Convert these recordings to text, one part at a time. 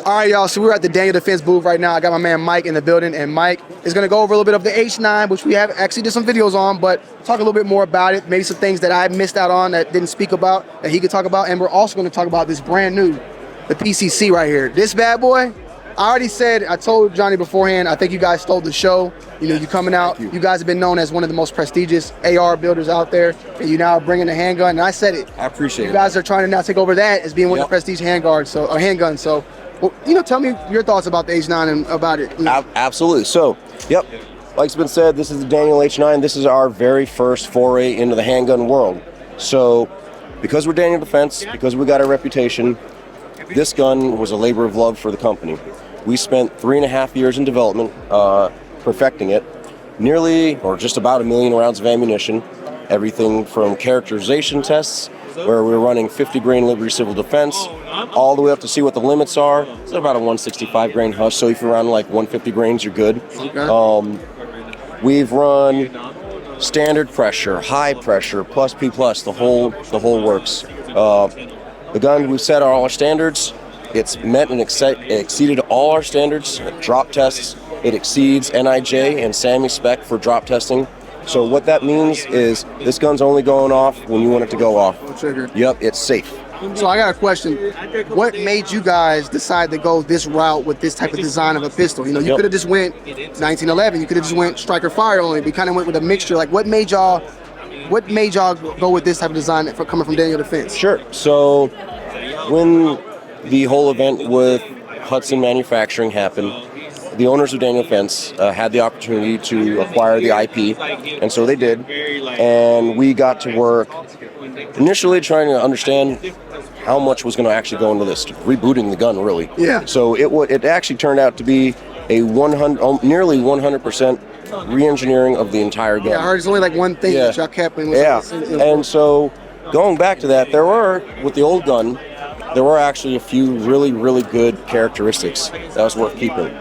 All right, y'all, so we're at the Daniel Defense booth right now. I got my man Mike in the building, and Mike is going to go over a little bit of the H9, which we have actually did some videos on, but talk a little bit more about it, maybe some things that I missed out on that didn't speak about, that he could talk about, and we're also going to talk about this brand new, the PCC right here. This bad boy, I already said, I told Johnny beforehand, I think you guys stole the show. You know, you coming out, you guys have been known as one of the most prestigious AR builders out there, and you now bringing the handgun, and I said it. I appreciate it. You guys are trying to now take over that as being one of the prestige handguns, so. Well, you know, tell me your thoughts about the H9 and about it. Absolutely. So, yep, like's been said, this is the Daniel H9. This is our very first foray into the handgun world. So, because we're Daniel Defense, because we got a reputation, this gun was a labor of love for the company. We spent 3.5 years in development, perfecting it. Nearly, or just about 1 million rounds of ammunition. Everything from characterization tests, where we're running 50 grain Liberty Civil Defense, all the way up to see what the limits are. It's about a 165 grain hush, so if you're around like 150 grains, you're good. Okay. We've run standard pressure, high pressure, plus P+, the whole works. The gun, we set all our standards. It's met and exceeded all our standards. Drop tests, it exceeds NIJ and SAMI spec for drop testing. So what that means is this gun's only going off when you want it to go off. No trigger. Yep, it's safe. So I got a question. What made you guys decide to go this route with this type of design of a pistol? You know, you could have just went 1911. You could have just went striker fire only. We kind of went with a mixture. Like, what made y'all go with this type of design for coming from Daniel Defense? Sure. So when the whole event with Hudson Manufacturing happened, the owners of Daniel Defense had the opportunity to acquire the IP, and so they did. And we got to work initially trying to understand how much was going to actually go into this, rebooting the gun, really. Yeah. So it actually turned out to be a nearly 100% re-engineering of the entire gun. Yeah, I heard it's only like one thing that y'all kept in. And so going back to that, with the old gun, there were actually a few really, really good characteristics that was worth keeping.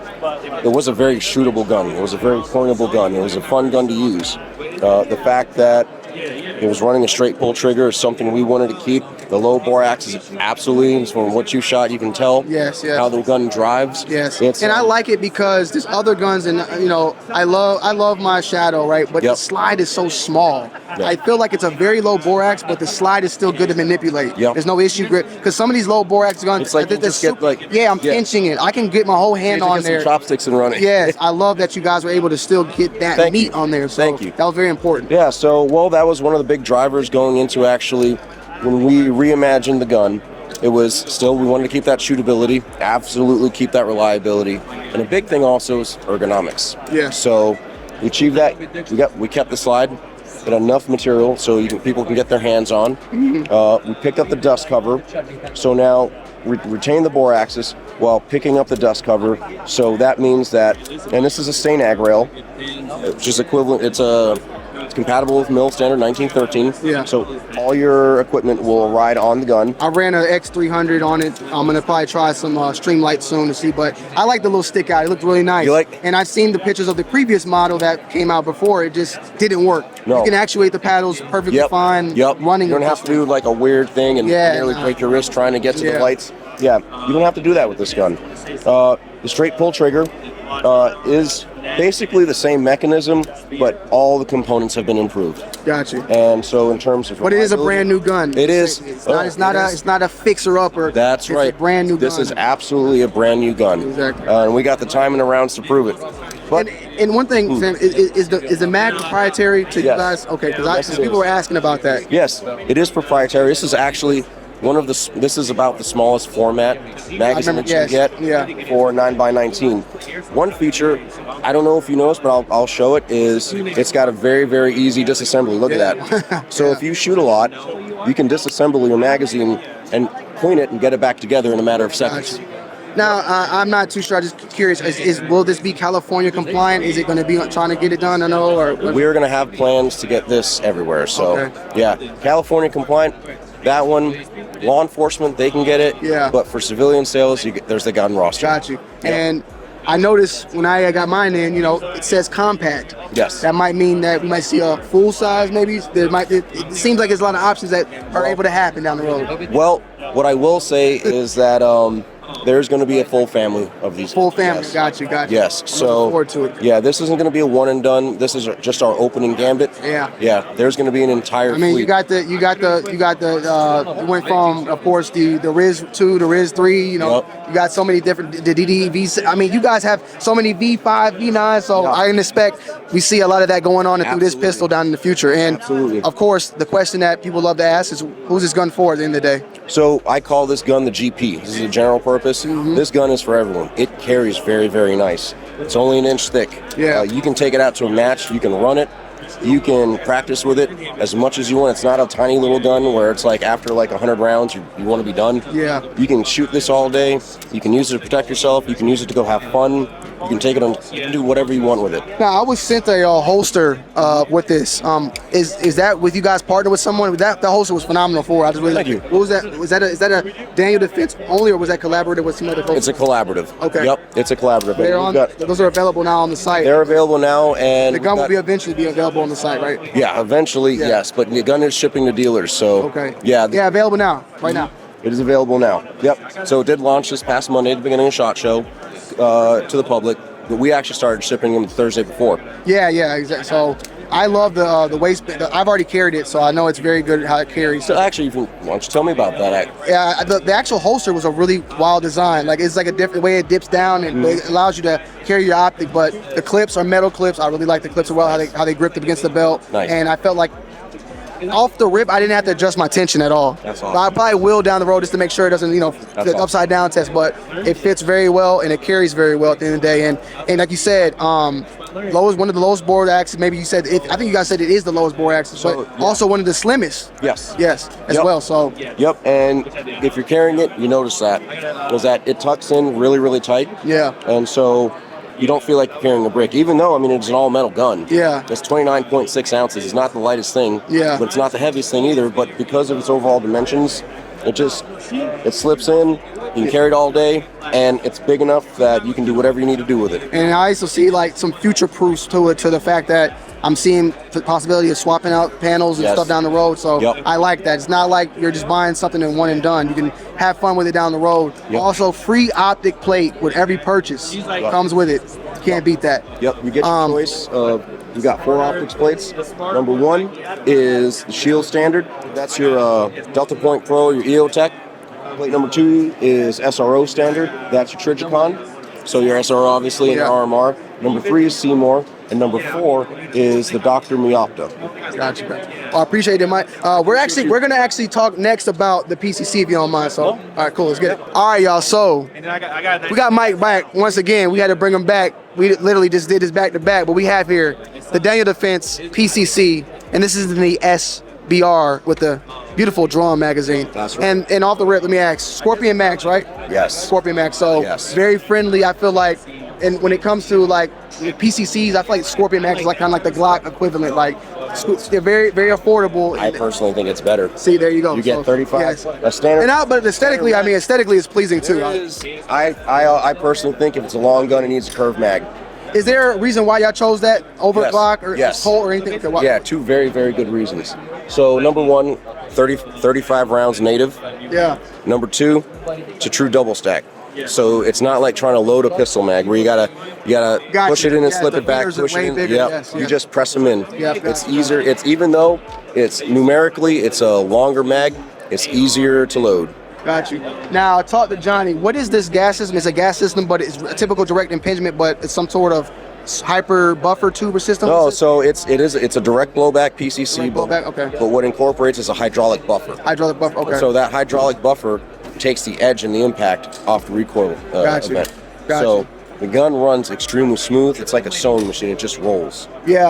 It was a very shootable gun. It was a very pointable gun. It was a fun gun to use. The fact that it was running a straight pull trigger is something we wanted to keep. The low bore axe is absolutely, from what you shot, you can tell how the gun drives. Yes, and I like it because there's other guns, and you know, I love my Shadow, right? But the slide is so small. I feel like it's a very low bore axe, but the slide is still good to manipulate. There's no issue grip, because some of these low bore axe guns, it's like I'm pinching it. I can get my whole hand on there. Some chopsticks and run it. Yes, I love that you guys were able to still get that meat on there. So Thank you. That was very important. Yeah, so that was one of the big drivers going into actually when we reimagined the gun. It was still, we wanted to keep that shootability, absolutely keep that reliability, and a big thing also is ergonomics. Yeah. So we achieved that. We kept the slide, got enough material so people can get their hands on. We picked up the dust cover, so now we retain the bore axis while picking up the dust cover. So that means that, and this is a stain ag rail, which is equivalent. It's compatible with mill standard 1913. Yeah. So all your equipment will ride on the gun. I ran an X300 on it. I'm gonna probably try some Streamlight soon to see, but I like the little stick out. It looked really nice. You like? And I've seen the pictures of the previous model that came out before. It just didn't work. No. You can actuate the paddles perfectly fine. Running. You don't have to do like a weird thing and nearly break your wrist trying to get to the lights. Yeah, you don't have to do that with this gun. The straight pull trigger is basically the same mechanism, but all the components have been improved. Gotcha. And so in terms of, but it is a brand new gun. It is. It's not a fixer upper. That's right. It's a brand new gun. This is absolutely a brand new gun. Exactly. And we got the time and the rounds to prove it. But and one thing, Sam, is the mag proprietary to you guys? Okay, because people were asking about that. Yes, it is proprietary. This is actually this is about the smallest format magazine that you can get for 9x19. One feature, I don't know if you noticed, but I'll show it, is it's got a very, very easy disassembly. Look at that. So if you shoot a lot, you can disassemble your magazine and clean it and get it back together in a matter of seconds. Now, I'm not too sure. I'm just curious. Will this be California compliant? Is it going to be trying to get it done? I know. Or we're going to have plans to get this everywhere. So, California compliant. That one, law enforcement, they can get it. Yeah. But for civilian sales, there's the gun roster. Got you. And I noticed when I got mine in, it says compact. Yes. That might mean that we might see a full size maybe. It seems like there's a lot of options that are able to happen down the road. Well, what I will say is that there's going to be a full family of these. Full family. Yes. Got you. Yes. I'm So looking forward to it. yeah, this isn't going to be a one and done. This is just our opening gambit. Yeah. Yeah. There's going to be an entire. I mean, fleet. you got the you went from, of course, the Riz 2 to Riz 3. You know, Yep. you got so many different the DD V. I mean, you guys have so many V5, V9. So Yeah. I can expect we see a lot of that going on through this Absolutely. pistol down in the future. And Absolutely. of course, the question that people love to ask is, who's this gun for at the end of the day? So I call this gun the GP. This is a general purpose. Mm-hmm. This gun is for everyone. It carries very, very nice. It's only an inch thick. Yeah. You can take it out to a match. You can run it. You can practice with it as much as you want. It's not a tiny little gun where it's like after like 100 rounds, you want to be done. Yeah. You can shoot this all day. You can use it to protect yourself. You can use it to go have fun. You can take it on, you can do whatever you want with it. Now, I was sent a holster with this. Is that with you guys partnered with someone? That holster was phenomenal for. I just really. Thank you. What was that? Is that a Daniel Defense only, or was that collaborative with some other folks? It's a collaborative. Okay. Yep, it's a collaborative. They're We've on. got- Those are available now on the site. they're available now, and The gun will we've be got- eventually be available on the site, right? yeah, eventually, Yeah. yes. But the gun is shipping to dealers, so Okay. yeah, Yeah, available now, right now. it is available now. Yep. So it did launch this past Monday at the beginning of SHOT Show to the public, but we actually started shipping them the Thursday before. Yeah, exactly. So I love the waistband. I've already carried it, so I know it's very good how it carries. So actually, why don't you tell me about that? Yeah, the actual holster was a really wild design. Like, it's like a different way it dips down and it allows you to carry your optic. But the clips are metal clips. I really like the clips as well, how they gripped up against the belt. Nice. And I felt like off the rip, I didn't have to adjust my tension at all. That's But awesome. I probably will down the road just to make sure it doesn't, the awesome. upside down test. But it fits very well and it carries very well at the end of the day. And like you said, one of the lowest bore axes. Maybe you said I think you guys said it is the lowest bore axis, So, but yeah. also one of the slimmest. Yes. Yes, as Yep. well. So Yep. And if you're carrying it, you notice that it tucks in really, really tight. yeah. And so you don't feel like you're carrying a brick, even though, I mean, it's an all-metal gun. Yeah. It's 29.6 ounces. It's not the lightest thing. Yeah. But it's not the heaviest thing either. But because of its overall dimensions, it slips in. You can carry it all day, and it's big enough that you can do whatever you need to do with it. And I also see like some future proofs to it, to the fact that I'm seeing the possibility of swapping out panels and Yes. stuff down the road. So Yep. I like that. It's not like you're just buying something and one and done. You can have fun with it down the road. Yep. Also, free optic plate with every purchase comes with it. Can't beat that. Yep, you get your choice of, you got 4 optics plates. Number 1 is the Shield Standard. That's your Delta Point Pro, your EOTech. Plate number 2 is SRO Standard. That's your Trigicon. So your SRO obviously and Yeah. RMR. Number 3 is Seymour. And number 4 is the Dr. Miopta. Gotcha. Well, I appreciate it, Mike. We're gonna actually talk next about the PCC if you don't mind. So, all right, cool. Let's get it. All right, y'all. So we got Mike back once again. We had to bring him back. We literally just did this back to back, but we have here the Daniel Defense PCC, and this is in the SBR with the beautiful drum magazine. That's right. And off the rip, let me ask, Scorpion Max, right? Yes. Scorpion Max. So Yes. very friendly. I feel like, and when it comes to like the PCCs, I feel like Scorpion Max is like kind of like the Glock equivalent. Like they're very, very affordable. I personally think it's better. See, there you go. You get So, 35. yes. A standard. But aesthetically, I mean, aesthetically it's pleasing too. I personally think if it's a long gun, it needs a curved mag. Is there a reason why y'all chose that over Yes. Glock or Yes. Colt or anything? Okay, why- Yeah, 2 very, very good reasons. So number 1, 35 rounds native. Yeah. Number 2, it's a true double stack. So it's not like trying to load a pistol mag where you gotta Gotcha. push it in and Yeah, slip the it back, fingers are push way it in. bigger, Yep. yes, You yes. just press them in. Yep. It's easier. It's even though it's numerically it's a longer mag, it's easier to load. Got you. Now, talk to Johnny. What is this gas system? It's a gas system, but it's a typical direct impingement, but it's some sort of hyper buffer tuber system? No, so it's a direct blowback PCC, Direct blowback, okay. but what incorporates is a hydraulic buffer. Hydraulic buffer, okay. So that hydraulic buffer takes the edge and the impact off the recoil Gotcha. event. Gotcha. So the gun runs extremely smooth. It's like a sewing machine. It just rolls. Yeah,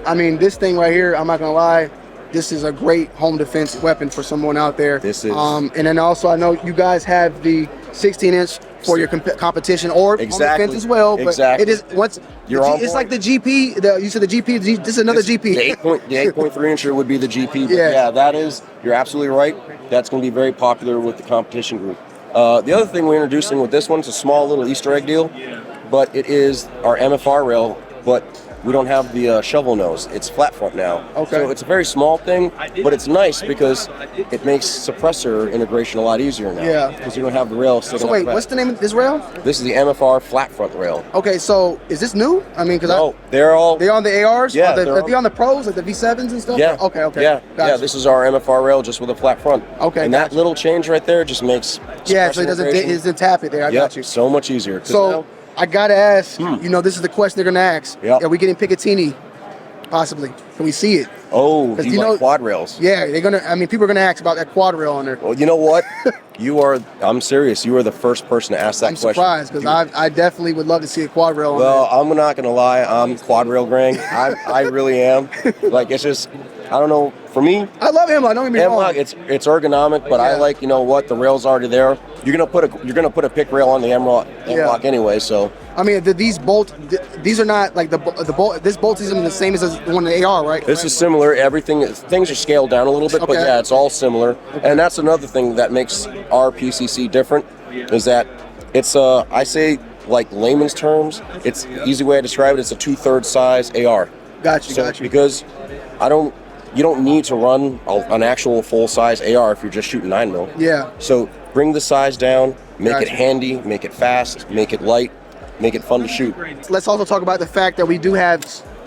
I mean, this thing right here, I'm not gonna lie, this is a great home defense weapon for someone out there. This is. And then also, I know you guys have the 16-inch for your competition or home Exactly. defense as well. But Exactly. it is once You're on it's board. like the GP. You said the GP. This is another GP. The 8.3 incher would be the GP. But Yeah. yeah, that is. You're absolutely right. That's going to be very popular with the competition group. The other thing we're introducing with this one is a small little Easter egg deal, but it is our MFR rail, but we don't have the shovel nose. It's flat front now. Okay. So it's a very small thing, but it's nice because it makes suppressor integration a lot easier now. Yeah. Because you don't have the rail sticking So wait, up the what's back. the name of this rail? This is the MFR flat front rail. Okay, so is this new? I mean, because No, they're all. they're on the ARs? Yeah, Are they're they on the Pros, like the V7s and stuff? Yeah. Okay, okay. Yeah. Gotcha. Yeah. This is our MFR rail just with a flat front. Okay, And gotcha. that little change right there just makes. Yeah, so it integration- doesn't tap it there. I got you. So much easier. 'Cause So now- I gotta ask, you know, this is the question they're gonna ask. Yep. Are we getting Picatinny? Possibly. Can we see it? oh, 'Cause you you like know- quad rails? Yeah, they're gonna. I mean, people are gonna ask about that quad rail on there. Well, you know what? I'm serious. You are the first person to ask that I'm question. surprised because I definitely would love to see a quad rail on Well, I'm not gonna lie. I'm quad rail grang. I really am. Like it's just, I don't know. For me, there. I love Hemlock. Don't get me wrong. Hemlock, it's ergonomic, but I Yeah. like, you know what, the rail's already there. You're gonna put a pick rail on the Hemlock anyway. So I mean, these are not like the bolt. This bolt isn't the same as the one in the AR, right? this is similar. Things are scaled down a little bit, but Okay. yeah, it's all similar. And that's another thing that makes our PCC different is that it's I say like layman's terms, it's easy way to describe it. It's a 2/3 size AR. Gotcha, So gotcha. because you don't need to run an actual full size AR if you're just shooting 9mm. Yeah. So bring the size down, make it Gotcha. handy, make it fast, make it light, make it fun to shoot. Let's also talk about the fact that we do have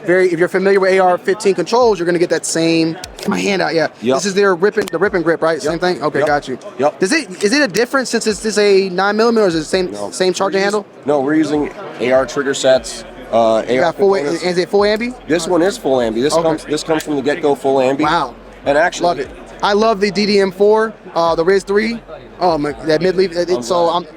if you're familiar with AR-15 controls, you're gonna get that same. Get my hand out, yeah. Yep. This is the rip and grip, right? Same thing. Okay, Yep. got you. Yep. Is it a difference since it's a 9mm or is it the same No. same charging handle? No, we're using AR trigger sets. AR You got full. components. Is it full ambi? This one is full ambi. This comes from the get-go full ambi. Wow. And actually, Love it. I love the DDM4, the Riz 3. Oh my, that mid-leaf.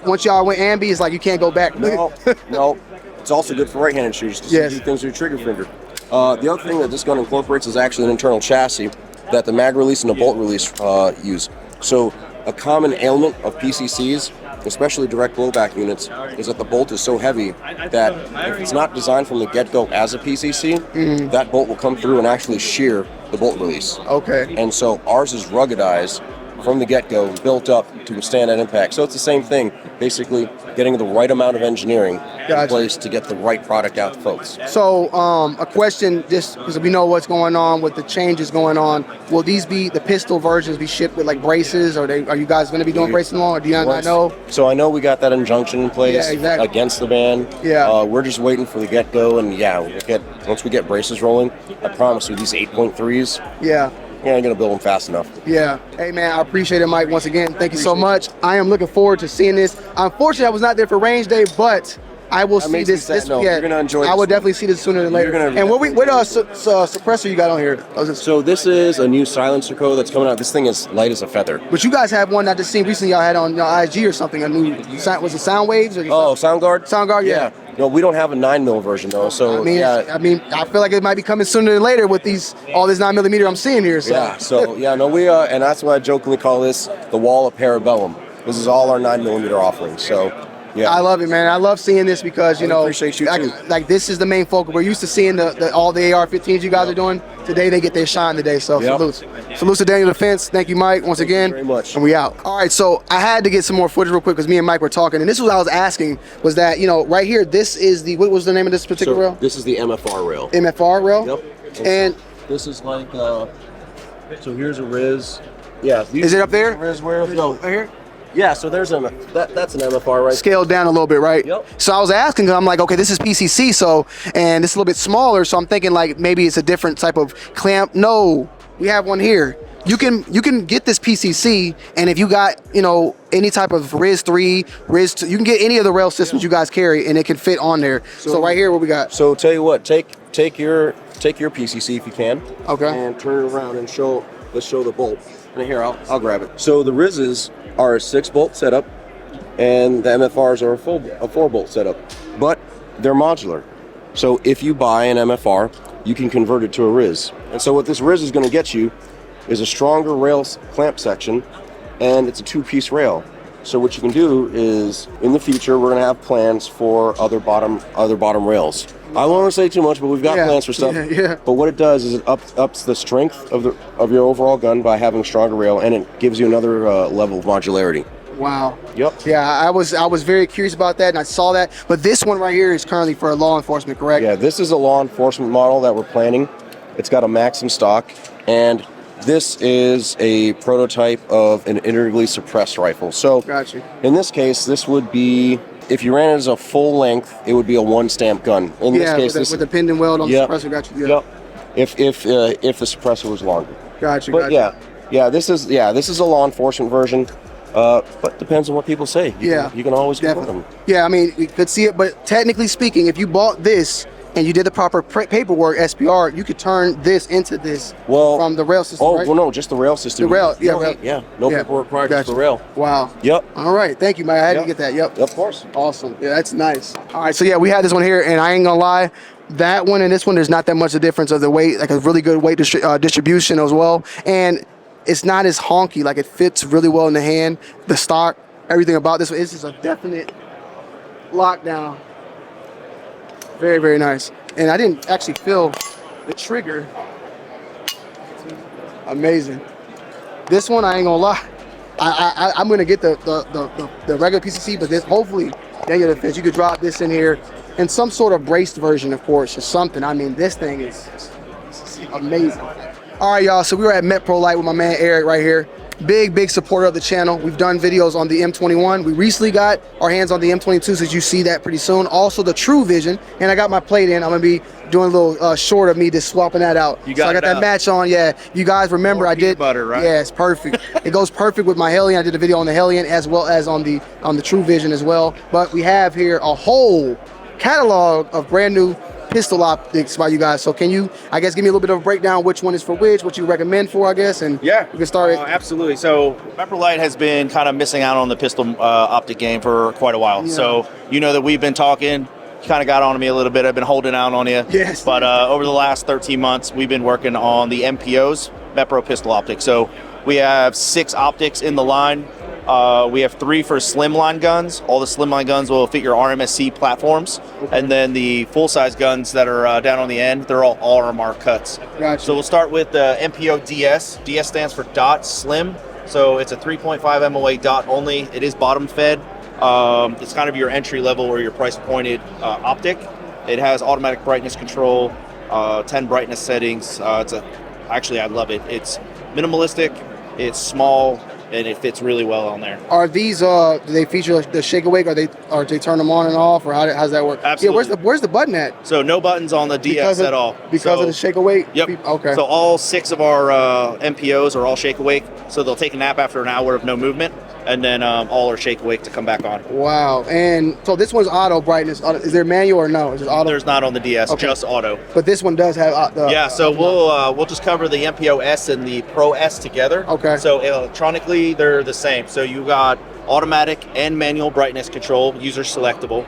Once y'all went ambi, it's like you can't go back. no, no. It's also good for right-handed shooters to Yes. do things with your trigger finger. The other thing that this gun incorporates is actually an internal chassis that the mag release and the bolt release use. So a common ailment of PCCs, especially direct blowback units, is that the bolt is so heavy that if it's not designed from the get-go as a PCC, that bolt will come through and actually shear the bolt release. Okay. And so ours is ruggedized from the get-go, built up to withstand that impact. So it's the same thing, basically getting the right amount of engineering Gotcha. in place to get the right product out to folks. So, a question, just because we know what's going on with the changes going on. Will these be the pistol versions be shipped with like braces, or are you guys going to be doing braces along, or do you not know? So I know we got that injunction in place Yeah, exactly. against the ban. Yeah. We're just waiting for the get-go, and yeah, once we get braces rolling, I promise you these 8.3s, Yeah. we ain't gonna build them fast enough. Yeah. Hey, man, I appreciate it, Mike, once again. Thank you so much. I am looking forward to seeing this. Unfortunately, I was not there for range day, but I will see makes me this. sad. No, you're gonna enjoy I this. will definitely see this sooner than later. You're gonna- And what suppressor you got on here? So this is a new silencer code that's coming out. This thing is light as a feather. But you guys have one I just seen recently. Y'all had on IG or something. A new was it Sound Waves or Oh, Soundguard? Soundguard? Yeah. No, we don't have a 9mm version though. So I mean, yeah. I feel like it might be coming sooner than later with all this 9mm I'm seeing here. So. Yeah, so yeah, no, we and that's why I jokingly call this the wall of Parabellum. This is all our 9mm offerings. So yeah, I love it, man. I love seeing this because you know, appreciate you too. like this is the main focus. We're used to seeing all the AR-15s you guys are doing. Today they get their shine today. So Yep. salutes to Daniel Defense. Thank you, Mike, once again. very much. And we out. All right, so I had to get some more footage real quick because me and Mike were talking, and this was what I was asking was that right here, this is what was the name of this particular so rail? this is the MFR rail. MFR rail. Yep. And this is like so here's a Riz. Yeah. Is it up there? Riz rail. No. right here. Yeah. So there's that's an MFR right. Scaled down a little bit, right? Yep. So I was asking, 'cause I'm like, okay, this is PCC, and it's a little bit smaller, so I'm thinking like maybe it's a different type of clamp. No, we have one here. You can get this PCC, and if you got any type of Riz 3, Riz 2, you can get any of the rail systems you guys carry, and it can fit on there. So right here, what we got? So tell you what, take your PCC if you can. Okay. And turn it around and let's show the bolt. And here, I'll grab it. So the Rizes are a 6-bolt setup, and the MFRs are a 4-bolt setup, but they're modular. So if you buy an MFR, you can convert it to a Riz. And so what this Riz is going to get you is a stronger rail clamp section, and it's a 2-piece rail. So what you can do is, in the future, we're going to have plans for other bottom rails. I don't want to say too much, but we've got plans for stuff. Yeah. But what it does is it ups the strength of your overall gun by having a stronger rail, and it gives you another level of modularity. Wow. Yep. Yeah, I was very curious about that, and I saw that. But this one right here is currently for law enforcement, correct? Yeah, this is a law enforcement model that we're planning. It's got a Maxim stock, and this is a prototype of an integrally suppressed rifle. So, Gotcha. in this case, this would be, if you ran it as a full length, it would be a one stamp gun. In this case, with the pin and weld on Yep. the suppressor. Gotcha. Yeah. Yep. If the suppressor was longer. Gotcha. But this is a law enforcement version. But depends on what people say. You can always convert them. Yeah, I mean, we could see it, but technically speaking, if you bought this and you did the proper paperwork, SPR, you could turn this into this from the rail system, right? Well, no, just the rail system. The rail, No paperwork required, just the rail. Wow. Yep. All right, thank you, man. I had to get that. Yep. Of course. Awesome. Yeah, that's nice. All right, so yeah, we had this one here, and I ain't gonna lie, that one and this one, there's not that much of a difference of the weight, like a really good weight distribution as well, and it's not as honky. Like, it fits really well in the hand. The stock, everything about this one, it's just a definite lockdown. Very, very nice. And I didn't actually feel the trigger. Amazing. This one, I ain't gonna lie, I'm gonna get the regular PCC, but this, hopefully, Daniel Defense, you could drop this in here in some sort of braced version, of course, or something. I mean, this thing is amazing. All right, y'all, so we were at Meprolight with my man Eric right here. Big supporter of the channel. We've done videos on the M21. We recently got our hands on the M22, so you see that pretty soon. Also the True Vision, and I got my plate in. I'm gonna be doing a little short of me just swapping that out. You got so I got that match on. Yeah, you guys remember I did. Butter, right? Yeah, it's perfect. It goes perfect with my Hellion. I did a video on the Hellion as well as on the True Vision as well. But we have here a whole catalog of brand new pistol optics by you guys. So can you, I guess, give me a little bit of a breakdown, which one is for which, what you recommend for, I guess, and yeah, we can start it. Absolutely. So Meprolight has been kind of missing out on the pistol optic game for quite a while. Yeah. So you know that we've been talking, you kind of got on me a little bit. I've been holding out on you. Yes. But over the last 13 months, we've been working on the MPOs, Mepro pistol optics. So we have 6 optics in the line. We have 3 for slimline guns. All the slimline guns will fit your RMSC platforms. Okay. And then the full-size guns that are down on the end, they're all RMR cuts. Gotcha. So we'll start with the MPO DS. DS stands for dot slim. So it's a 3.5 MOA dot only. It is bottom fed. It's kind of your entry level or your price pointed optic. It has automatic brightness control, 10 brightness settings. Actually, I love it. It's minimalistic, it's small, and it fits really well on there. Are these do they feature the shake awake? Or they turn them on and off, or how's that work? Absolutely. Yeah, where's the button at? So no buttons on the DS at all. Because of the shake awake? Yep. Okay. So all 6 of our MPOs are all shake awake. So they'll take a nap after an hour of no movement, and then all are shake awake to come back on. Wow. And so this one's auto brightness. Is there manual or no? Is it auto? There's not on the DS, just auto. But this one does have yeah. So we'll just cover the MPO S and the Pro S together. Okay. So electronically they're the same. So you got automatic and manual brightness control, user selectable.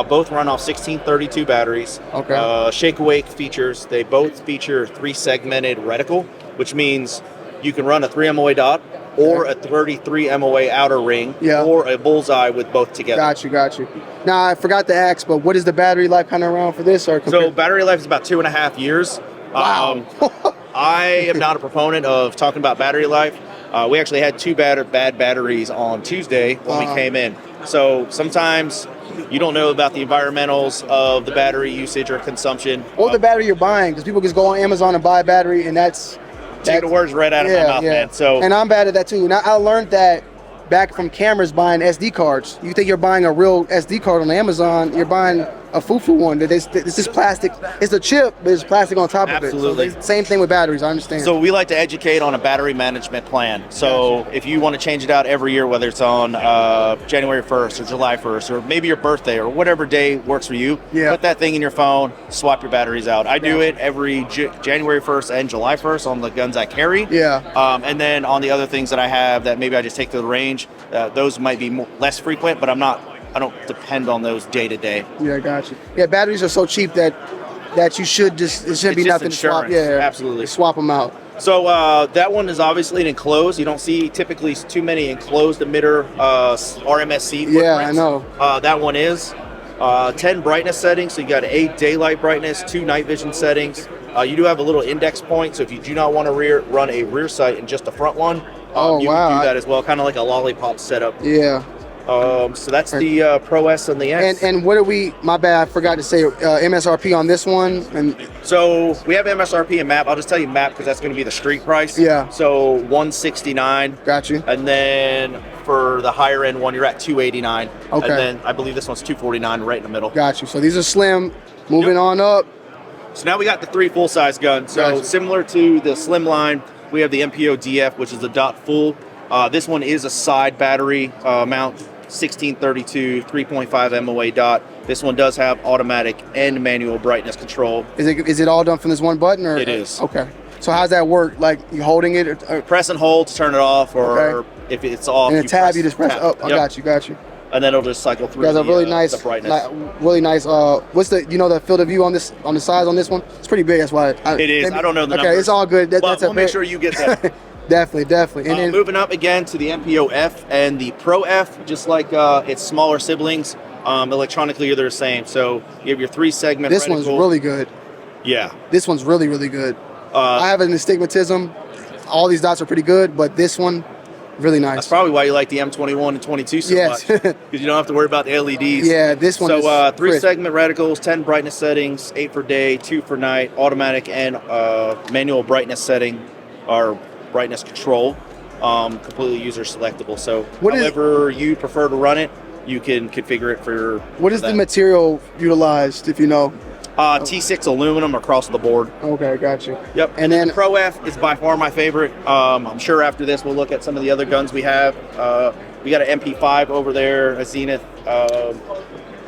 Both run off 1632 batteries. Okay. Shake awake features. They both feature 3-segmented reticle, which means you can run a 3 MOA dot or a 33 MOA outer ring, or a bullseye with both together. Got you. Now I forgot to ask, but what is the battery life kind of around for this? Or so battery life is about 2.5 years. Wow. I am not a proponent of talking about battery life. We actually had 2 bad batteries on Tuesday when we came in. So sometimes you don't know about the environmentals of the battery usage or consumption. Or the battery you're buying, because people just go on Amazon and buy a battery, and that's take the words right out of my mouth, man. So, and I'm bad at that too. And I learned that back from cameras buying SD cards. You think you're buying a real SD card on Amazon, you're buying a foo-foo one. This is plastic. It's a chip, but it's plastic on top of it. Absolutely. So same thing with batteries, I understand. So we like to educate on a battery management plan. So if you want to change it out every year, whether it's on January 1st or July 1st, or maybe your birthday or whatever day works for you, put that thing in your phone, swap your batteries out. I do it every January 1st and July 1st on the guns I carry. And then on the other things that I have that maybe I just take to the range, those might be less frequent, but I don't depend on those day to day. Yeah, got you. Yeah, batteries are so cheap that you should just, it shouldn't be nothing to swap. Yeah, absolutely. Swap them out. So that one is obviously an enclosed. You don't see typically too many enclosed emitter RMSC footprints. Yeah, I know. That one is 10 brightness settings. So you got 8 daylight brightness, 2 night vision settings. You do have a little index point. So if you do not want to run a rear sight and just a front one, Oh, you wow. can do that as well, kind of like a lollipop setup. Yeah. So that's the Pro S and the X. And what do we? My bad, I forgot to say MSRP on this one. And so we have MSRP and MAP. I'll just tell you MAP because that's going to be the street price. Yeah. So 169. Got you. And then for the higher end one, you're at 289. Okay. And then I believe this one's 249, right in the middle. Got you. So these are slim. Moving on up. So now we got the 3 full-size guns. So Gotcha. similar to the slim line, we have the MPO DF, which is the dot full. This one is a side battery mount, 1632, 3.5 MOA dot. This one does have automatic and manual brightness control. Is it all done from this one button? Or It is. Okay. So how's that work? Like you holding it? Or Press and hold to turn it off, or Okay. if it's off, and a tab, you just press tab. up. I Yep. got you. And then it'll just cycle through Guys, the, a really nice, the brightness. really nice. What's the the field of view on this, on the size on this one? It's pretty big. That's why It is. I don't know the okay, numbers. it's all good. But That's we'll make sure you get that. definitely. And then Moving up again to the MPO F and the Pro F, just like its smaller siblings, electronically they're the same. So you have your 3-segment. this one's reticle. really good. Yeah. This one's really good. I have an astigmatism. All these dots are pretty good, but this one, really nice. That's probably why you like the M21 and 22 so Yes. much, because you don't have to worry about the LEDs. Yeah, this one is So 3 crisp. segment reticles, 10 brightness settings, 8 for day, 2 for night, automatic and manual brightness setting, or brightness control, completely user selectable. So however you prefer to run it, you can configure it for. What is that. the material utilized, if you know? T6 aluminum across the board. Okay, got you. Yep. And then the Pro F is by far my favorite. I'm sure after this we'll look at some of the other guns we have. We got an MP5 over there, a Zenith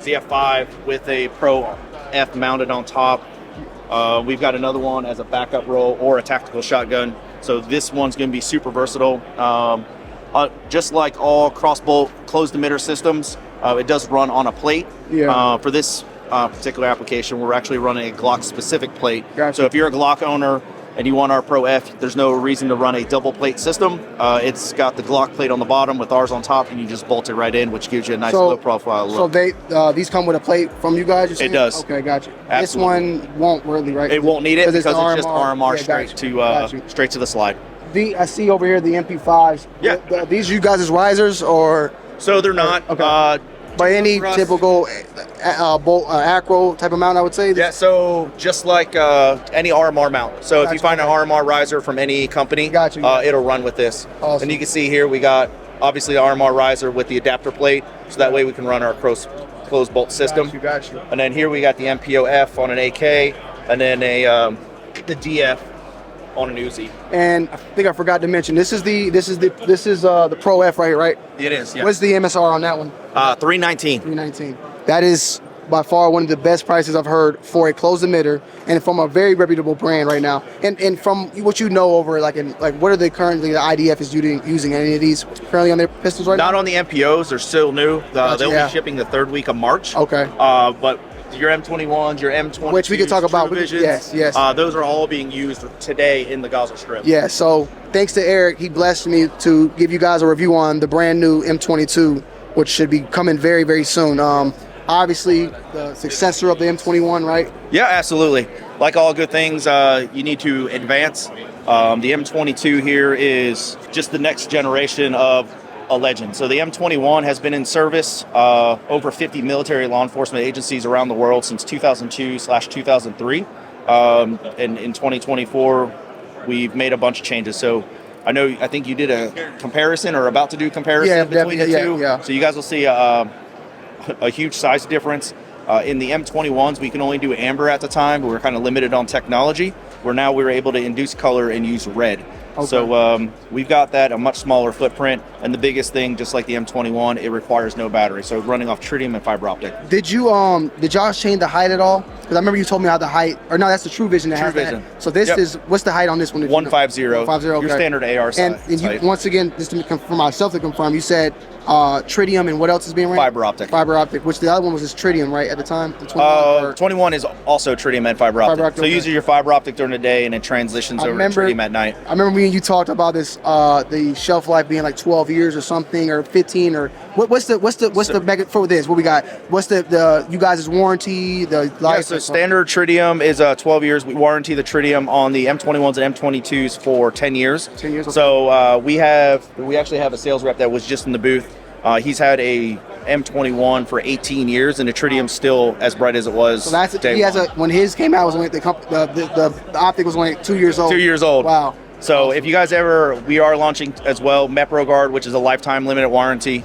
ZF5 with a Pro F mounted on top. We've got another one as a backup roll or a tactical shotgun. So this one's going to be super versatile. Just like all crossbolt closed emitter systems, it does run on a plate. Yeah. For this particular application, we're actually running a Glock specific plate. Gotcha. So if you're a Glock owner and you want our Pro F, there's no reason to run a double plate system. It's got the Glock plate on the bottom with ours on top, and you just bolt it right in, which gives you a nice low profile look. So these come with a plate from you guys? You're saying? It does. Okay, got you. Absolutely. This one won't really, right? It won't need it because it's just RMR Yeah, straight to the slide. I see over here the MP5s. Yeah. These you guys as risers or So they're not. Okay. by any for us- typical bolt acro type of mount, I would say? Yeah, so just like any RMR mount. So if you find an RMR riser from any company, Gotcha. It'll run with this. Awesome. And you can see here we got obviously the RMR riser with the adapter plate, so that way we can run our closed bolt system. Got you. And then here we got the MPO F on an AK, and then the DF on an Uzi. And I think I forgot to mention this is the Pro F right? It is. Yeah. What's the MSR on that one? 319. 319. That is by far one of the best prices I've heard for a closed emitter, and from a very reputable brand right now. And from what you know over what are they currently the IDF is using any of these currently on their pistols right now? Not on the MPOs. They're still new. They'll yeah. be shipping the 3rd week of March. Okay. But your M21s, your M22s, Which we could talk about. True Visions, Yes. those are all being used today in the Gaza Strip. Yeah, so thanks to Eric, he blessed me to give you guys a review on the brand new M22, which should be coming very, very soon. Obviously, the successor of the M21, right? Yeah, absolutely. Like all good things, you need to advance. The M22 here is just the next generation of a legend. So the M21 has been in service over 50 military law enforcement agencies around the world since 2002/2003. And in 2024, we've made a bunch of changes. So I think you did a comparison or about to do comparison between the two. Yeah. So you guys will see a huge size difference. In the M21s, we can only do amber at the time. We were kind of limited on technology, where now we're able to induce color and use red. Okay. So we've got that, a much smaller footprint. And the biggest thing, just like the M21, it requires no battery. So running off tritium and fiber optic. Did y'all change the height at all? Because I remember you told me how the height, or no, that's the True Vision that True has Vision. that. So this is, what's the height on this one? 150. 150, okay. Your standard AR size. And you, once again, just for myself to confirm, you said tritium, and what else is being ran? Fiber optic. Fiber optic, which the other one was just tritium, right, at the time? The 21, 21 is also tritium and fiber optic. So okay. you use your fiber optic during the day, and it transitions over to tritium at night. I remember me and you talked about this, the shelf life being like 12 years or something, or 15, or what's the mega for this? What we got? What's the you guys' warranty? The life? Yeah, so standard tritium is 12 years. We warranty the tritium on the M21s and M22s for 10 years. 10 years. Okay. So we actually have a sales rep that was just in the booth. He's had a M21 for 18 years, and the tritium's still as bright as it was. So that's day he has one. when his came out was only the optic was only 2 years old. 2 years old. Wow. So if you guys we are launching as well Meprolight, which is a lifetime limited warranty.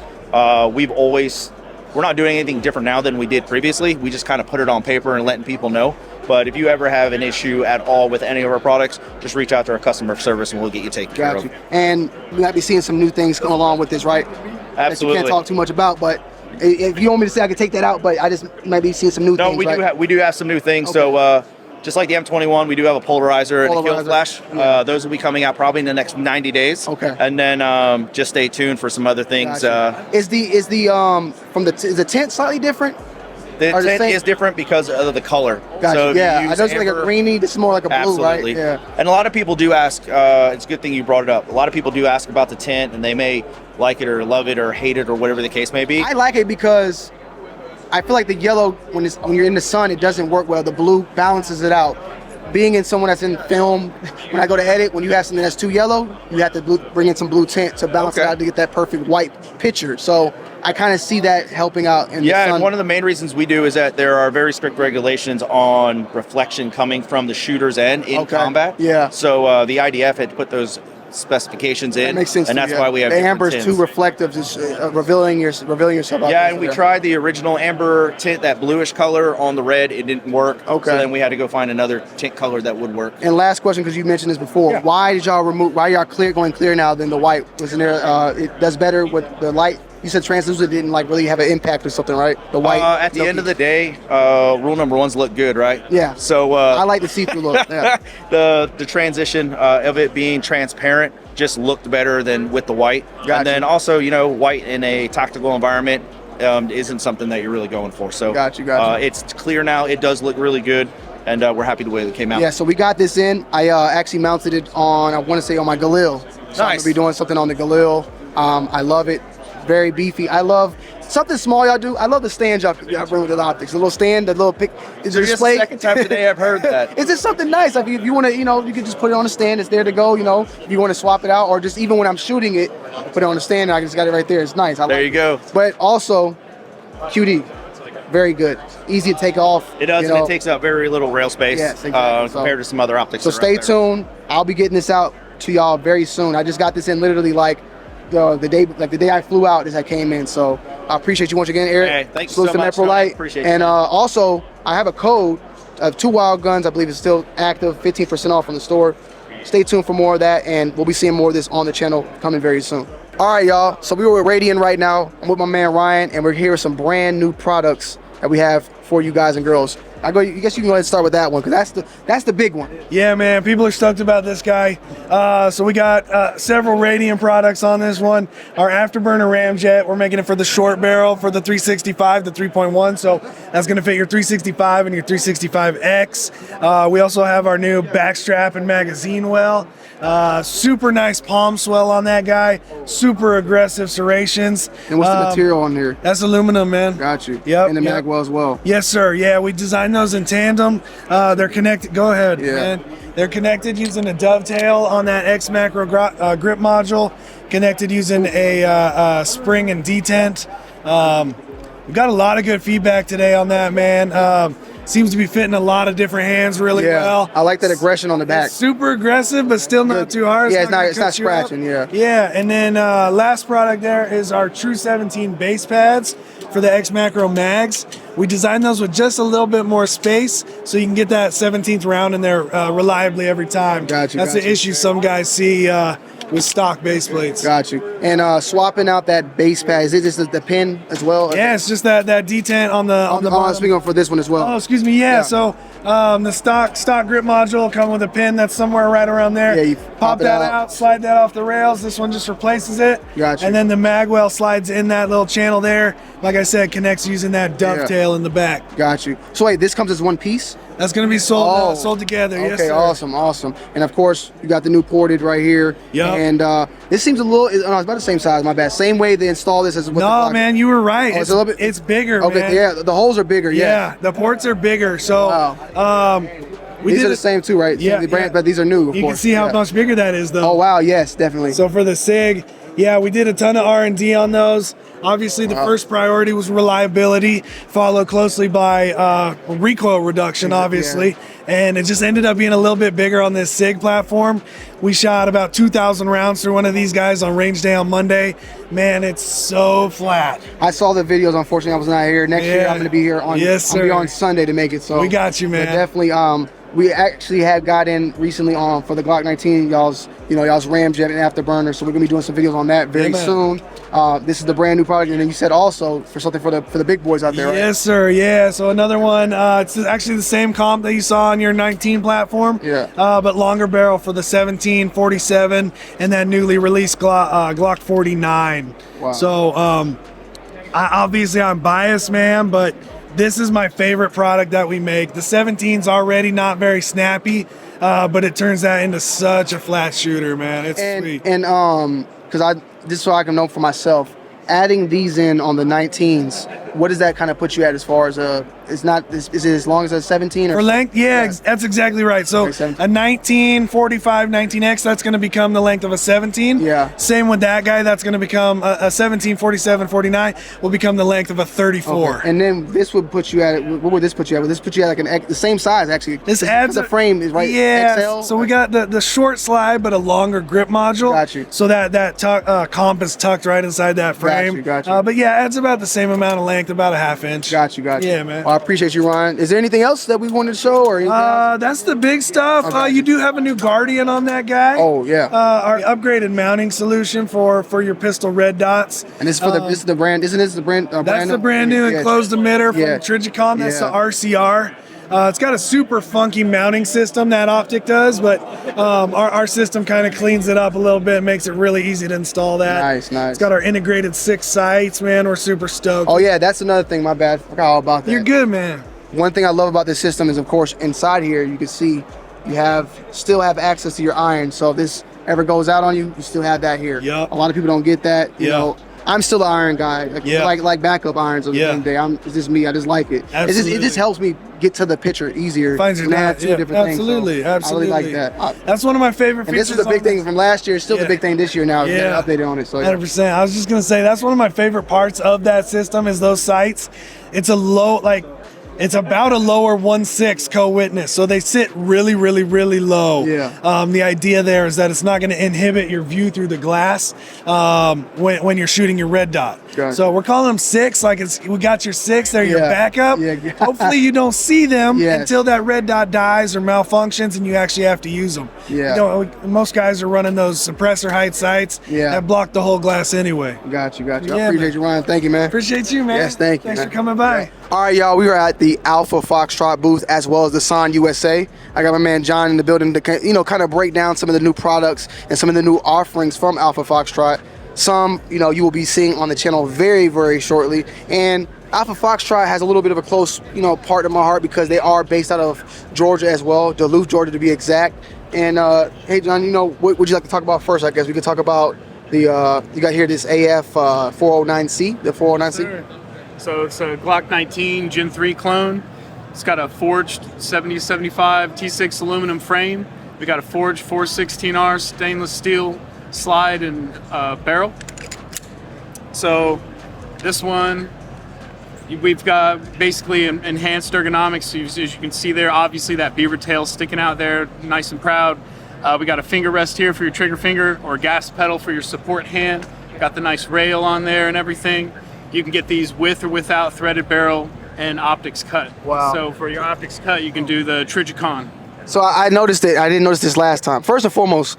We're not doing anything different now than we did previously. We just kind of put it on paper and letting people know. But if you ever have an issue at all with any of our products, just reach out to our customer service and we'll get you taken care of. And we might be seeing some new things come along with this, right? Absolutely. That you can't talk too much about, but if you want me to say, I can take that out. But I just might be seeing some new things. No, we do have some new things. Okay. So just like the M21, we do have a polarizer and a kill flash. Yeah. Those will be coming out probably in the next 90 days. Okay. And then just stay tuned for some other things. Gotcha. Is the tint slightly different? The tint is different because of the color. Gotcha. So yeah, I know it's like a greeny. This is more like a blue, absolutely. right? Yeah. And a lot of people do ask. It's a good thing you brought it up. A lot of people do ask about the tint, and they may like it or love it or hate it or whatever the case may be. I like it because I feel like the yellow when you're in the sun, it doesn't work well. The blue balances it out. Being in someone that's in film, when I go to edit, when you have something that's too yellow, you have to bring in some blue tint to balance it out to get that perfect white picture. So I kind of see that helping out in the sun. And one of the main reasons we do is that there are very strict regulations on reflection coming from the shooter's end in combat. Yeah. So the IDF had put those specifications in, that makes sense, and that's why we have the amber's tints. too reflective, just revealing yourself. Yeah, and we tried the original amber tint, that bluish color on the red. It didn't work. Okay. So then we had to go find another tint color that would work. And last question, because you mentioned this before, why did y'all why y'all going clear now than the white? Wasn't there? It does better with the light. You said translucent didn't really have an impact or something, right? The white. At the end of the day, rule number one's look good, right? Yeah. So I like the see-through look. Yeah. the transition of it being transparent just looked better than with the white. Gotcha. And then also, white in a tactical environment isn't something that you're really going for. So gotcha. It's clear now. It does look really good. And we're happy the way it came out. Yeah, so we got this in. I actually mounted it on, I want to say on my Galil. So I'm going to be doing something on the Galil. I love it. Very beefy. I love something small y'all do. I love the stand y'all bring with the optics. The little stand, the little pick. Is the display? The second time today I've heard that. It's just something nice. Like if you want to, you can just put it on the stand. It's there to go. If you want to swap it out, or just even when I'm shooting it, put it on the stand. And I just got it right there. It's nice. There you go. But also, QD, very good. Easy to take off. It does, and it takes up very little rail space compared to some other optics. So stay tuned. I'll be getting this out to y'all very soon. I just got this in literally the day I flew out as I came in. So I appreciate you once again, Eric. Hey, thanks so much. Meprolight. Appreciate and you. Also, I have a code of 2 Wild Guns. I believe it's still active, 15% off from the store. Stay tuned for more of that, and we'll be seeing more of this on the channel coming very soon. All right, y'all. So we were with Radian right now. I'm with my man Ryan, and we're here with some brand new products that we have for you guys and girls. I guess you can go ahead and start with that one, because that's the big one. Yeah, man, people are stoked about this guy. So we got several Radian products on this one. Our afterburner ramjet, we're making it for the short barrel for the 365, the 3.1. So that's going to fit your 365 and your 365X. We also have our new backstrap and magazine well. Super nice palm swell on that guy. Super aggressive serrations. And what's the material on here? That's aluminum, man. Got you. Yep. And the mag well as well. Yes, sir. Yeah, we designed those in tandem. They're connected. Go ahead, man. They're connected using a dovetail on that X macro grip module. Connected using a spring and detent. We got a lot of good feedback today on that, man. Seems to be fitting a lot of different hands really well. I like that aggression on the back. It's super aggressive, but still not too hard. Yeah, it's not scratching. Yeah, and then last product there is our True 17 base pads for the X Macro mags. We designed those with just a little bit more space, so you can get that 17th round in there reliably every time. Gotcha. That's the issue some guys see with stock base plates. Got you. And swapping out that base pad, is it just the pin as well? Yeah, it's just that detent on the bottom. Speaking of for this one as well. Oh, excuse me. Yeah. So the stock grip module will come with a pin that's somewhere right around there. Yeah, you pop that out, slide that off the rails. This one just replaces it. Gotcha. And then the magwell slides in that little channel there. Like I said, connects using that dovetail in the back. Got you. So wait, this comes as one piece? That's going to be sold together. Okay, yes, sir. awesome. And of course, you got the new ported right here. Yep. And this seems a little, it's about the same size, my bad. Same way they install this as with the No, man, you were right. Oh, it's a little bit, it's bigger, okay, man. yeah, the holes are bigger, Yeah, the ports are bigger. So, these are the same too, right? Yeah, the brand, but these are new, of you course. can see how much bigger that is, though. Oh, wow, yes, definitely. So for the SIG, yeah, we did a ton of R&D on those. Obviously, the first priority was reliability, followed closely by recoil reduction, obviously. And it just ended up being a little bit bigger on this SIG platform. We shot about 2,000 rounds through one of these guys on range day on Monday. Man, it's so flat. I saw the videos. Unfortunately, I was not here. Next year, I'm going to be here on. Yes, sir. I'll be on Sunday to make it. So we got you, man. But definitely. We actually had got in recently on for the Glock 19, y'all's Ramjet and Afterburner. So we're gonna be doing some videos on that very soon. This is the brand new product, and then you said also for something for the big boys out there, right? Yes, sir. Yeah. So another one. It's actually the same comp that you saw on your 19 platform. Yeah. But longer barrel for the 17, 47, and that newly released Glock 49. Wow. So obviously I'm biased, man, but this is my favorite product that we make. The 17's already not very snappy, but it turns that into such a flat shooter, man. It's sweet. And because just so I can know for myself, adding these in on the 19s, what does that kind of put you at as far as is it as long as a 17 or for length? Yeah, that's exactly right. So a 19, 45, 19X, that's going to become the length of a 17. Yeah. Same with that guy, that's going to become a 17, 47, 49 will become the length of a 34. Okay. And then this would put you at, what would this put you at? Would this put you at like the same size actually? This adds the frame is right. Yeah. XL? So we got the short slide, but a longer grip module. Got you. So that comp is tucked right inside that frame. Got you. But yeah, adds about the same amount of length, about a half inch. Got you. Yeah, man. Well, I appreciate you, Ryan. Is there anything else that we wanted to show or anything else? That's the big stuff. Okay. You do have a new Guardian on that guy. Oh yeah. Our upgraded mounting solution for your pistol red dots. And this is for this is the brand, isn't this the brand? That's the brand new enclosed emitter from Trigicon. That's the RCR. It's got a super funky mounting system that Optic does, but our system kind of cleans it up a little bit, makes it really easy to install that. Nice. It's got our integrated 6 sights, man. We're super stoked. Oh yeah, that's another thing. My bad. Forgot all about that. You're good, man. One thing I love about this system is, of course, inside here you can see you still have access to your iron. So if this ever goes out on you, you still have that here. Yep. A lot of people don't get that. You know, I'm still an iron guy. Like backup irons on the same day. It's just me. I just like it. Absolutely. It just helps me get to the picture easier. Finds your have two different absolutely, things. So absolutely. I really like that. That's one of my favorite And features. this is the big thing from last year. Still the big thing this year now. Yeah. Updated on it. So 100%. I was just gonna say that's one of my favorite parts of that system is those sights. It's it's about a lower 1/6 co-witness, so they sit really, really, really low. Yeah. The idea there is that it's not going to inhibit your view through the glass when you're shooting your red dot. Gotcha. So we're calling them 6, like we got your 6, they're your backup. Yeah. Hopefully you don't see them Yes. until that red dot dies or malfunctions and you actually have to use them. Yeah. Most guys are running those suppressor height sights that block the whole glass anyway. Got you. Yeah, I appreciate you, Ryan. Thank you, man. Appreciate you, man. Yes, thank you. Thanks man. for coming by. Yeah. All right, y'all. We are at the Alpha Foxtrot booth as well as the San USA. I got my man John in the building to kind of break down some of the new products and some of the new offerings from Alpha Foxtrot. Some you will be seeing on the channel very, very shortly. And Alpha Foxtrot has a little bit of a close part of my heart because they are based out of Georgia as well, Duluth, Georgia to be exact. And hey, John, what would you like to talk about first? I guess we could talk about the you got here this AF 409C, the 409C. Sure. So it's a Glock 19 Gen 3 clone. It's got a forged 7075 T6 aluminum frame. We got a forged 416R stainless steel slide and barrel. So this one, we've got basically enhanced ergonomics. As you can see there, obviously that beaver tail sticking out there, nice and proud. We got a finger rest here for your trigger finger or gas pedal for your support hand. Got the nice rail on there and everything. You can get these with or without threaded barrel and optics cut. Wow. So for your optics cut, you can do the Trigicon. So I noticed it. I didn't notice this last time. First and foremost,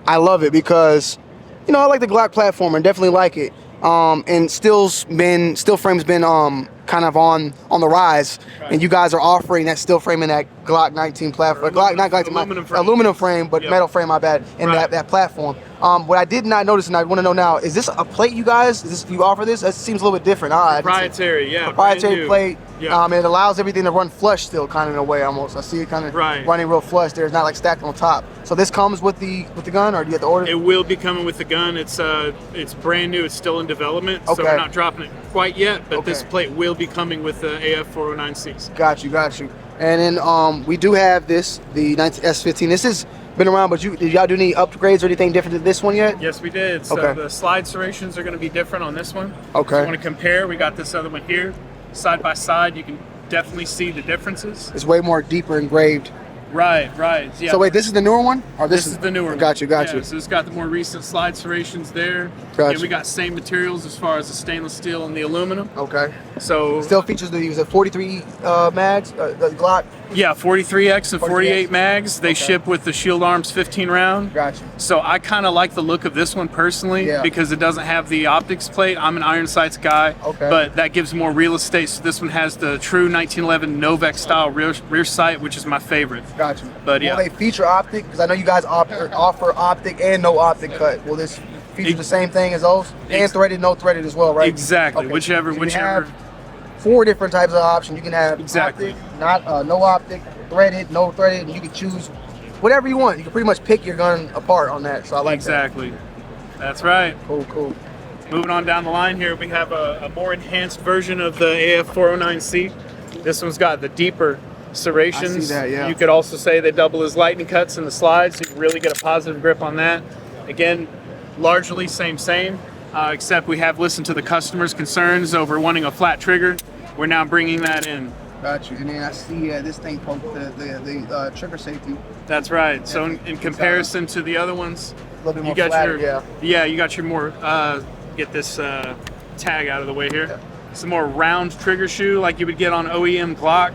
I love it because, you know, I like the Glock platform and definitely like it. And still frame's been kind of on the rise, and you guys are offering that steel frame in that Glock 19 platform, aluminum frame, but metal frame, my bad, in that platform. What I did not notice, and I want to know now, is this a plate you guys? You offer this? That seems a little bit different. Proprietary, yeah. Proprietary plate. Yeah. And it allows everything to run flush still, kind of in a way almost. I see it kind of running real flush there. It's not like stacked on top. So this comes with the gun, or do you have to order? It will be coming with the gun. It's brand new. It's still in development, so we're not dropping it quite yet. But this plate will be coming with the AF409Cs. Got you. And then we do have the 19S15. This has been around, but did y'all do any upgrades or anything different to this one yet? Yes, we did. So the slide serrations are going to be different on this one. Okay. So you want to compare? We got this other one here, side by side. You can definitely see the differences. It's way more deeper engraved. Right. Yeah. So wait, this is the newer one, or this is the newer one? Got you. So it's got the more recent slide serrations there. Got and we got same materials as far as the stainless steel and the aluminum. Okay. So still features the 43 mags, the Glock. Yeah, 43X and 48 mags. They ship with the Shield Arms 15 round. Gotcha. So I kind of like the look of this one personally because it doesn't have the optics plate. I'm an iron sights guy, but that gives more real estate. So this one has the true 1911 Novec style rear sight, which is my favorite. Gotcha. But yeah. Will they feature optic? Because I know you guys offer optic and no optic cut. Will this feature the same thing as those? And threaded, no threaded as well, right? Exactly. Okay. Whichever. Have 4 different types of options. You can have optic, no optic, threaded, no threaded, and you can choose whatever you want. You can pretty much pick your gun apart on that. So I like that. That's right. Cool. Moving on down the line here, we have a more enhanced version of the AF409C. This one's got the deeper serrations. I see that, yeah. You could also say they double as lightning cuts in the slides, so you can really get a positive grip on that. Again, largely same. Except we have listened to the customers' concerns over wanting a flat trigger. We're now bringing that in. Got you. And then I see this thing poked the trigger safety. That's right. So in comparison to the other ones, a little bit more flatter, you got your more get this tag out of the way here. Yeah. It's a more round trigger shoe like you would get on OEM Glock.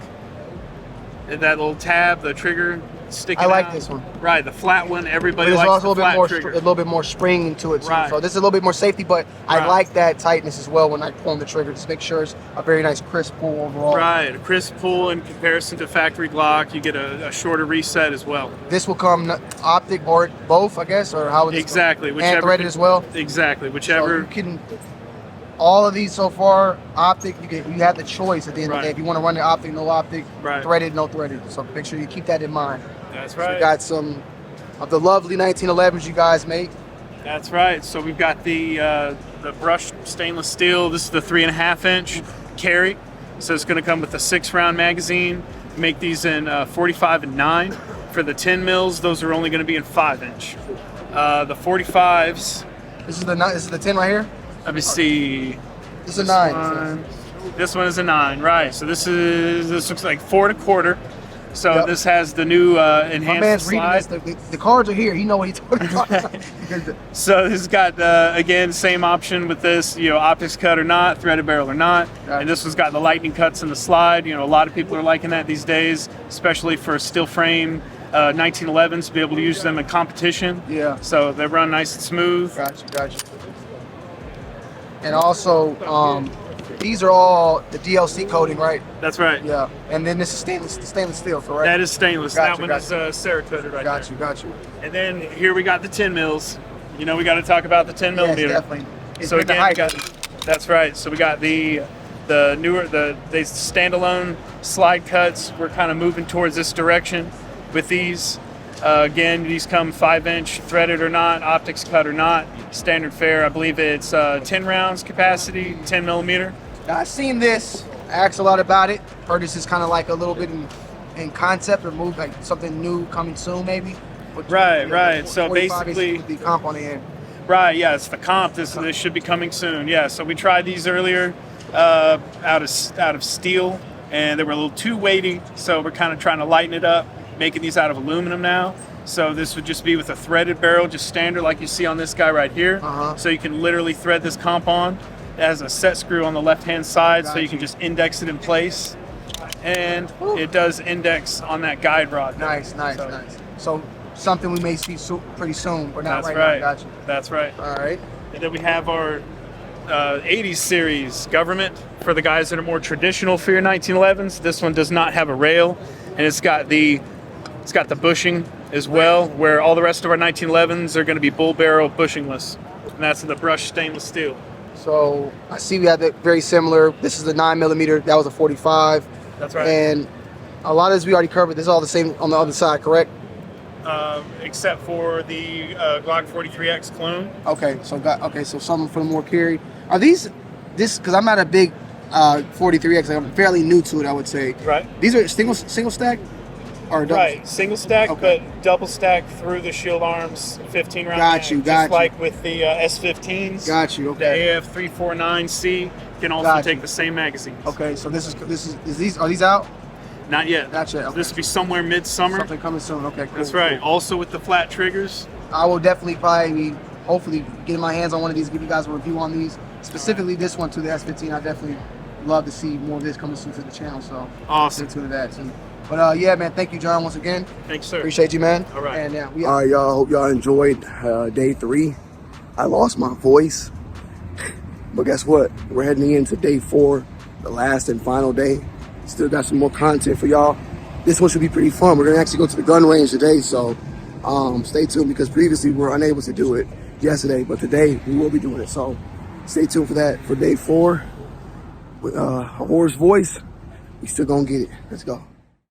That little tab, the trigger sticking out. I like this one. Right, the flat one. Everybody likes also the flat trigger. A little bit more spring to it too. So this is a little bit more safety, but I like that tightness as well when I pull on the trigger. Just make sure it's a very nice crisp pull overall. Right, a crisp pull in comparison to factory Glock. You get a shorter reset as well. This will come optic or both, I guess, or how? Exactly. And threaded as well. Exactly, whichever. So you can. All of these so far, optic, you have the choice at the end of the day. If you want to run the optic, no optic, threaded, no threaded. So make sure you keep that in mind. That's right. So we got some of the lovely 1911s you guys make. That's right. So we've got the brushed stainless steel. This is the 3.5 inch carry. So it's going to come with a 6-round magazine. Make these in 45 and 9. For the 10 mils, those are only going to be in 5 inch. The 45s. This is the 10 right here. Let me see. This is a 9. This one is a 9, right? So this looks like 4 1/4. So this has the new enhanced My man's slide. reading this. The cards are here. He know what he's talking about. So this has got again same option with this. Optics cut or not, threaded barrel or not. Gotcha. And this one's got the lightning cuts in the slide. A lot of people are liking that these days, especially for steel frame 1911s to be able to use them in competition. Yeah. So they run nice and smooth. Gotcha. And also, these are all the DLC coating, right? That's right. Yeah. And then this is stainless steel, correct? That is stainless. That one is Cerakoted right there. Got you. And then here we got the 10 mils. We got to talk about the 10 millimeter. Yes, definitely. So again, we got, that's right. So we got the newer, the standalone slide cuts. We're kind of moving towards this direction with these. Again, these come 5 inch, threaded or not, optics cut or not, standard fare. I believe it's 10 rounds capacity, 10 millimeter. Now, I've seen this. I asked a lot about it. Heard this is kind of like a little bit in concept or move, like something new coming soon, maybe. Right. So basically, the comp on the end. Right. Yeah, it's the comp. This should be coming soon. Yeah. So we tried these earlier out of steel, and they were a little too weighty. So we're kind of trying to lighten it up. Making these out of aluminum now. So this would just be with a threaded barrel, just standard like you see on this guy right here. So you can literally thread this comp on. It has a set screw on the left-hand side, so you can just index it in place. And it does index on that guide rod. Nice. So something we may see pretty soon, but not That's right right. now. Gotcha. That's right. All right. And then we have our 80s series government for the guys that are more traditional for your 1911s. This one does not have a rail, and it's got the bushing as well, where all the rest of our 1911s are going to be bull barrel bushingless, and that's in the brushed stainless steel. So I see we have that very similar. This is the 9mm. That was a 45. That's right. And a lot of this we already covered. This is all the same on the other side, correct? Except for the Glock 43X clone. Okay. So something for the more carry. Are these this? Because I'm not a big 43X. I'm fairly new to it, I would say. Right. These are single stack. Or double? Right, single stack, Okay. but double stack through the shield arms, 15 round. Got you, just got you. like with the S15s. Got you. The Okay. AF349C can also Got you. take the same magazines. Okay. So this is these are these out? Not yet. Not yet, okay. This will be somewhere midsummer. Something coming soon. Okay. Cool, That's right. cool. Also with the flat triggers. I will definitely probably hopefully getting my hands on one of these. Give you guys a review on these. Specifically this one to the S15. I definitely love to see more of this coming soon to the channel. So Awesome. stay tuned to that too. But yeah, man, thank you, John, once again. Thanks, sir. Appreciate you, man. All right. And yeah, we All right, y'all. Hope y'all enjoyed day 3. I lost my voice, but guess what? We're heading into day 4, the last and final day. Still got some more content for y'all. This one should be pretty fun. We're gonna actually go to the gun range today, so stay tuned because previously we were unable to do it yesterday, but today we will be doing it. So stay tuned for that for day 4 with a hoarse voice. We still gonna get it. Let's go.